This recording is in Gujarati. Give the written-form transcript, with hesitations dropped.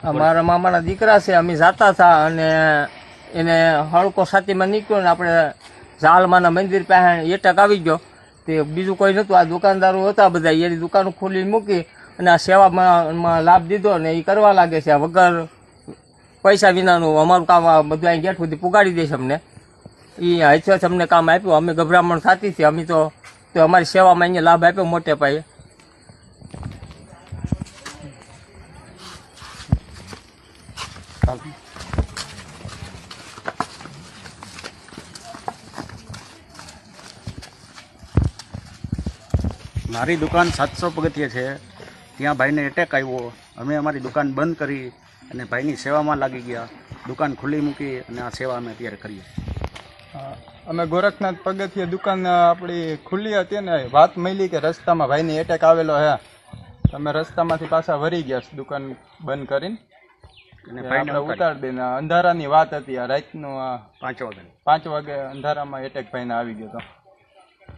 અમારા મામાના દીકરા છે, અમે જાતા હતા અને એને હળકો છાતીમાં નીકળ્યો ને આપણે ઝાલમાના મંદિર પાસે એટક આવી ગયો. તે બીજું કોઈ નહોતું, આ દુકાનદારો હતા બધા, એની દુકાનો ખોલી મૂકી અને આ સેવામાં લાભ દીધો ને એ કરવા લાગે છે. વગર પૈસા વિનાનું અમારું કામ આ બધું અહીં ગેટ સુધી પુગાડી દેશે અમને. એ હચવચ અમને કામ આપ્યું, અમે ગભરામણ થતી હતી, અમે તો અમારી સેવામાં અહીંયા લાભ આપ્યો મોટે પાયે. મારી દુકાન 700 પગથિયે છે, ત્યાં ભાઈને એટેક આવ્યો. અમે અમારી દુકાન બંધ કરી અને ભાઈની સેવામાં લાગી ગયા. દુકાન ખુલ્લી મૂકી અને આ સેવા અમે અત્યારે કરીએ. અમે ગોરખનાથ પગથિયે દુકાન આપણી ખુલ્લી હતી ને વાત મળી કે રસ્તામાં ભાઈને એટેક આવેલો હે. અમે રસ્તામાંથી પાછા વળી ગયા દુકાન બંધ કરીને અને ભાઈને ઉતારી દઈને. અંધારાની વાત હતી, રાતનું 5 વાગે અંધારામાં એટેક ભાઈને આવી ગયો હતો.